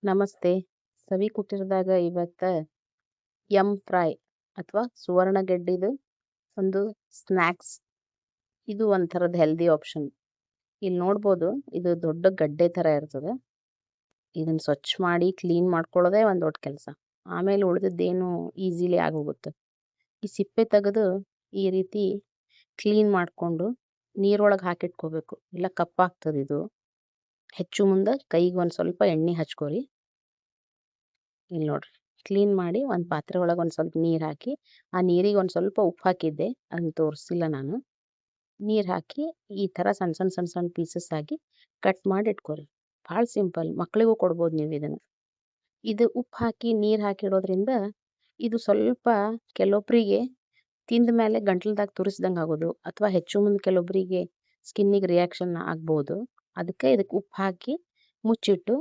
ನಮಸ್ತೆ. ಸವಿ ಕುಟೀರದಾಗ ಇವತ್ತ ಫ್ರೈ ಅಥವಾ ಸುವರ್ಣಗೆಡ್ಡಿದು ಒಂದು ಸ್ನ್ಯಾಕ್ಸ್. ಇದು ಒಂಥರದ ಹೆಲ್ದಿ ಆಪ್ಷನ್. ಇಲ್ಲಿ ನೋಡ್ಬೋದು, ಇದು ದೊಡ್ಡ ಗಡ್ಡೆ ಥರ ಇರ್ತದೆ. ಇದನ್ನ ಸ್ವಚ್ಛ ಮಾಡಿ ಕ್ಲೀನ್ ಮಾಡ್ಕೊಳ್ಳೋದೇ ಒಂದು ದೊಡ್ಡ ಕೆಲಸ. ಆಮೇಲೆ ಉಳಿದಿದ್ದೇನು ಈಸಿಲಿ ಆಗೋಗುತ್ತೆ. ಈ ಸಿಪ್ಪೆ ತೆಗೆದು ಈ ರೀತಿ ಕ್ಲೀನ್ ಮಾಡಿಕೊಂಡು ನೀರೊಳಗೆ ಹಾಕಿಟ್ಕೋಬೇಕು, ಇಲ್ಲ ಕಪ್ಪಾಗ್ತದೆ ಇದು. ಹೆಚ್ಚು ಮುಂದೆ ಕೈಗೆ ಒಂದು ಸ್ವಲ್ಪ ಎಣ್ಣೆ ಹಚ್ಕೋರಿ. ಇಲ್ಲಿ ನೋಡ್ರಿ, ಕ್ಲೀನ್ ಮಾಡಿ ಒಂದು ಪಾತ್ರೆ ಒಳಗೆ ಒಂದು ಸ್ವಲ್ಪ ನೀರು ಹಾಕಿ, ಆ ನೀರಿಗೆ ಒಂದು ಸ್ವಲ್ಪ ಉಪ್ಪು ಹಾಕಿದ್ದೆ, ಅದನ್ನ ತೋರಿಸಿಲ್ಲ ನಾನು. ನೀರು ಹಾಕಿ ಈ ಥರ ಸಣ್ಣ ಸಣ್ಣ ಸಣ್ಣ ಸಣ್ಣ ಪೀಸಸ್ ಆಗಿ ಕಟ್ ಮಾಡಿ ಇಟ್ಕೊರಿ. ಭಾಳ ಸಿಂಪಲ್, ಮಕ್ಕಳಿಗೂ ಕೊಡ್ಬೋದು ನೀವು ಇದನ್ನು. ಇದು ಉಪ್ಪು ಹಾಕಿ ನೀರು ಹಾಕಿಡೋದ್ರಿಂದ ಇದು ಸ್ವಲ್ಪ ಕೆಲವೊಬ್ಬರಿಗೆ ತಿಂದ ಮೇಲೆ ಗಂಟ್ಲದಾಗ ತುರಿಸ್ದಂಗೆ ಆಗೋದು, ಅಥವಾ ಹೆಚ್ಚು ಮುಂದೆ ಕೆಲವೊಬ್ಬರಿಗೆ ಸ್ಕಿನ್ನಿಗೆ ರಿಯಾಕ್ಷನ್ ಆಗ್ಬೋದು. ಅದಕ್ಕೆ ಇದಕ್ಕೆ ಉಪ್ಪು ಹಾಕಿ ಮುಚ್ಚಿಟ್ಟು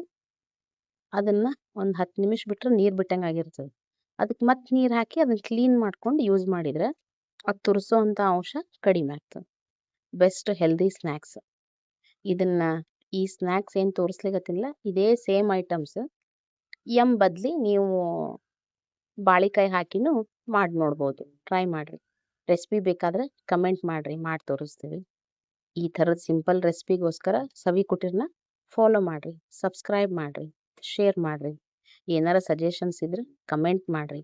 ಅದನ್ನು ಒಂದು 10 ನಿಮಿಷ ಬಿಟ್ಟರೆ ನೀರು ಬಿಟ್ಟಂಗೆ ಆಗಿರ್ತದೆ. ಅದಕ್ಕೆ ಮತ್ತೆ ನೀರು ಹಾಕಿ ಅದನ್ನು ಕ್ಲೀನ್ ಮಾಡ್ಕೊಂಡು ಯೂಸ್ ಮಾಡಿದರೆ ಅದು ತುರಿಸೋವಂಥ ಅಂಶ ಕಡಿಮೆ ಆಗ್ತದೆ. Best healthy snacks. ಈ ಸ್ನ್ಯಾಕ್ಸ್ ಏನು ತೋರಿಸ್ಲಿಕ್ಕತ್ತಿಲ್ಲ, ಇದೇ ಸೇಮ್ ಐಟಮ್ಸ್ ಬದಲಿ ನೀವು ಬಾಳಿಕಾಯಿ ಹಾಕಿನೂ ಮಾಡಿ ನೋಡ್ಬೋದು. ಟ್ರೈ ಮಾಡಿರಿ. ರೆಸಿಪಿ ಬೇಕಾದರೆ ಕಮೆಂಟ್ ಮಾಡಿರಿ, ಮಾಡಿ ತೋರಿಸ್ತೀವಿ. ಈ ಥರದ ಸಿಂಪಲ್ ರೆಸಿಪಿಗೋಸ್ಕರ ಸವಿ ಕುಟೀರ್ನ ಫಾಲೋ ಮಾಡಿರಿ, ಸಬ್ಸ್ಕ್ರೈಬ್ ಮಾಡಿರಿ, ಶೇರ್ ಮಾಡಿರಿ. ಏನಾರ ಸಜೆಷನ್ಸ್ ಇದ್ರೆ ಕಮೆಂಟ್ ಮಾಡಿರಿ.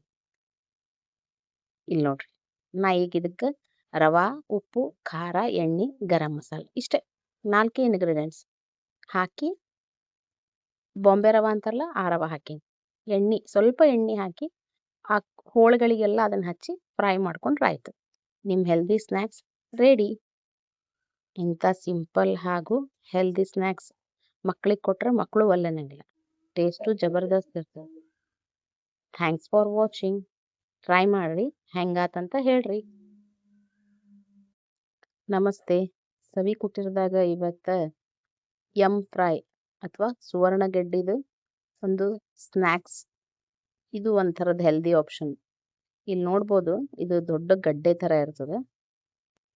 ಇಲ್ಲಿ ನೋಡ್ರಿ, ನಾ ಈಗ ಇದಕ್ಕೆ ರವಾ, ಉಪ್ಪು, ಖಾರ, ಎಣ್ಣೆ, ಗರಂ ಮಸಾಲೆ ಇಷ್ಟೇ 4 ಇಂಗ್ರೀಡಿಯೆಂಟ್ಸ್ ಹಾಕಿ, ಬಾಂಬೆ ರವಾ ಅಂತಾರಲ್ಲ ಆ ರವಾ ಹಾಕಿ, ಸ್ವಲ್ಪ ಎಣ್ಣೆ ಹಾಕಿ ಆ ಹೋಳುಗಳಿಗೆಲ್ಲ ಅದನ್ನು ಹಚ್ಚಿ ಫ್ರೈ ಮಾಡ್ಕೊಂಡ್ರೆ ಆಯಿತು. ನಿಮ್ಮ ಹೆಲ್ದಿ ಸ್ನ್ಯಾಕ್ಸ್ ರೆಡಿ. ಇಂಥ ಸಿಂಪಲ್ ಹಾಗೂ ಹೆಲ್ದಿ ಸ್ನ್ಯಾಕ್ಸ್ ಮಕ್ಳಿಗೆ ಕೊಟ್ಟರೆ ಮಕ್ಕಳು ಒಲ್ಲೆನಂಗಿಲ್ಲ. ಟೇಸ್ಟು ಜಬರ್ದಸ್ತ್ ಇರ್ತದೆ. Thanks for watching. ಟ್ರೈ ಮಾಡಿರಿ, ಹೆಂಗಾತಂತ ಹೇಳ್ರಿ. ನಮಸ್ತೆ. ಸವಿ ಕುಟೀರದಾಗ ಇವತ್ತ ಫ್ರೈ ಅಥವಾ ಸುವರ್ಣಗೆಡ್ಡಿದು ಒಂದು ಸ್ನ್ಯಾಕ್ಸ್. ಇದು ಒಂಥರದ ಹೆಲ್ದಿ ಆಪ್ಷನ್. ಇಲ್ಲಿ ನೋಡ್ಬೋದು, ಇದು ದೊಡ್ಡ ಗಡ್ಡೆ ಥರ ಇರ್ತದೆ.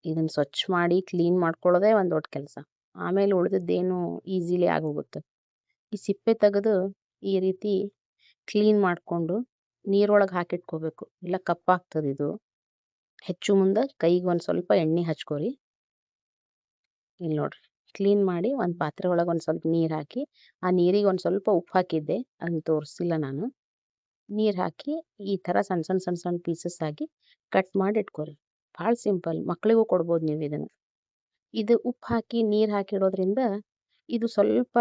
ಇದನ್ನು ಸ್ವಚ್ಛ ಮಾಡಿ ಕ್ಲೀನ್ ಮಾಡ್ಕೊಳ್ಳೋದೇ ಒಂದು ದೊಡ್ಡ ಕೆಲಸ. ಆಮೇಲೆ ಉಳಿದಿದ್ದೇನು ಈಸಿಲಿ ಆಗೋಗುತ್ತೆ. ಈ ಸಿಪ್ಪೆ ತೆಗೆದು ಈ ರೀತಿ ಕ್ಲೀನ್ ಮಾಡಿಕೊಂಡು ನೀರೊಳಗೆ ಹಾಕಿಟ್ಕೋಬೇಕು, ಇಲ್ಲ ಕಪ್ಪಾಗ್ತದೆ ಇದು. ಹೆಚ್ಚು ಮುಂದೆ ಕೈಗೆ ಒಂದು ಸ್ವಲ್ಪ ಎಣ್ಣೆ ಹಚ್ಕೋರಿ. ಇಲ್ಲಿ ನೋಡ್ರಿ, ಕ್ಲೀನ್ ಮಾಡಿ ಒಂದು ಪಾತ್ರೆ ಒಳಗೆ ಒಂದು ಸ್ವಲ್ಪ ನೀರು ಹಾಕಿ, ಆ ನೀರಿಗೆ ಒಂದು ಸ್ವಲ್ಪ ಉಪ್ಪು ಹಾಕಿದ್ದೆ, ಅದನ್ನ ತೋರಿಸಿಲ್ಲ ನಾನು. ನೀರು ಹಾಕಿ ಈ ಥರ ಸಣ್ಣ ಸಣ್ಣ ಸಣ್ಣ ಸಣ್ಣ ಪೀಸಸ್ ಆಗಿ ಕಟ್ ಮಾಡಿ ಇಟ್ಕೊರಿ. ಭಾಳ ಸಿಂಪಲ್, ಮಕ್ಕಳಿಗೂ ಕೊಡ್ಬೋದು ನೀವು ಇದನ್ನು. ಇದು ಉಪ್ಪು ಹಾಕಿ ನೀರು ಹಾಕಿಡೋದ್ರಿಂದ ಇದು ಸ್ವಲ್ಪ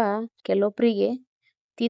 ಕೆಲವೊಬ್ಬರಿಗೆ